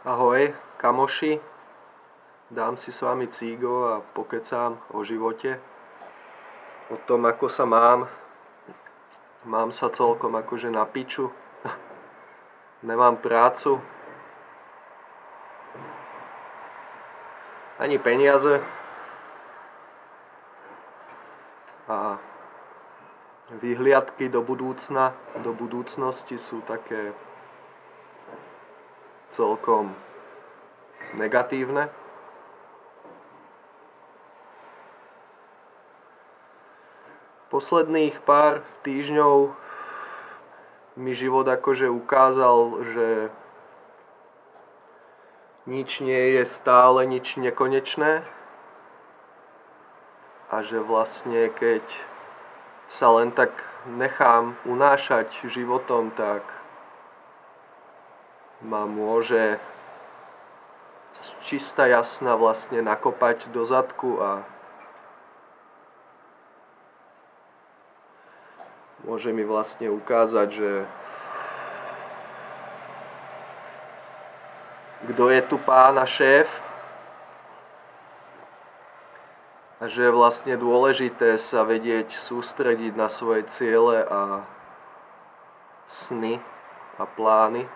Ahoj, kamoši, dám si s vami cígo a pokecám o živote, o tom, ako sa mám. Mám sa celkom akože na piču, nemám prácu, ani peniaze a vyhliadky do budúcnosti sú také celkom negatívne. Posledných pár týždňov mi život akože ukázal, že nič nie je stále nič nekonečné a že vlastne keď sa len tak nechám unášať životom, tak ma môže čistá jasná vlastne nakopať do zadku a môže mi vlastne ukázať, že kto je tu pán a šéf a že je vlastne dôležité sa vedieť sústrediť na svoje ciele a sny a plány.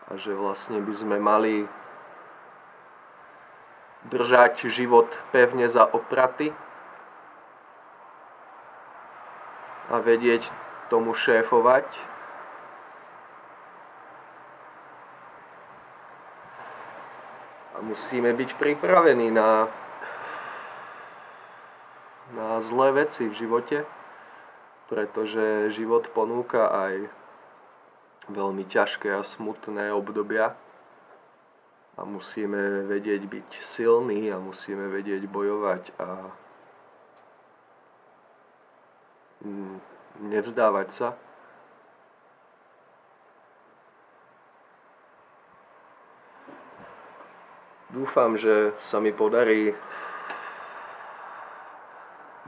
A že vlastne by sme mali držať život pevne za opraty a vedieť tomu šéfovať. A musíme byť pripravení na zlé veci v živote, pretože život ponúka aj veľmi ťažké a smutné obdobia a musíme vedieť byť silní a musíme vedieť bojovať a nevzdávať sa. Dúfam, že sa mi podarí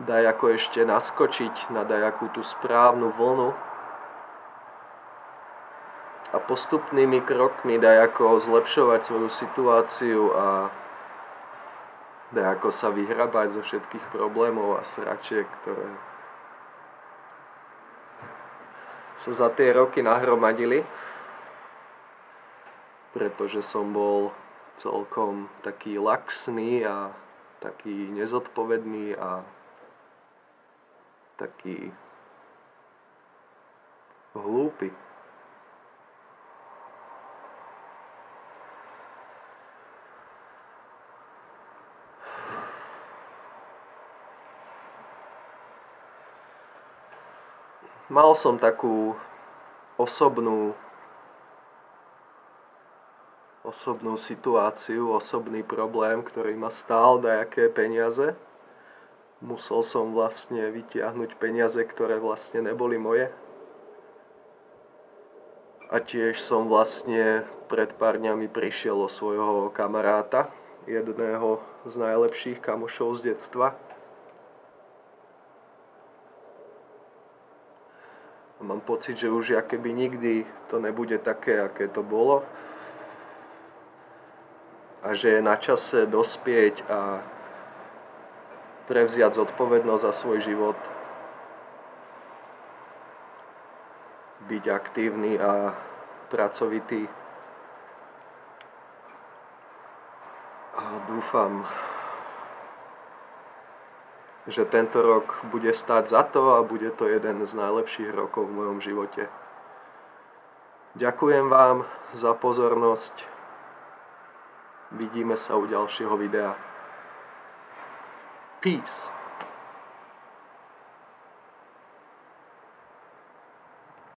dajako ešte naskočiť na dajakú tú správnu vlnu a postupnými krokmi dajako zlepšovať svoju situáciu a dajako sa vyhrabať zo všetkých problémov a sračiek, ktoré sa za tie roky nahromadili, pretože som bol celkom taký laxný a taký nezodpovedný a taký hlúpy. Mal som takú osobnú situáciu, osobný problém, ktorý ma stál dajaké peniaze. Musel som vlastne vytiahnuť peniaze, ktoré vlastne neboli moje. A tiež som vlastne pred pár dňami prišiel o svojho kamaráta, jedného z najlepších kamošov z detstva. A mám pocit, že už akoby nikdy to nebude také, aké to bolo. A že je na čase dospieť a prevziať zodpovednosť za svoj život. Byť aktívny a pracovitý. A dúfam, že tento rok bude stáť za to a bude to jeden z najlepších rokov v mojom živote. Ďakujem vám za pozornosť. Vidíme sa u ďalšieho videa. Peace.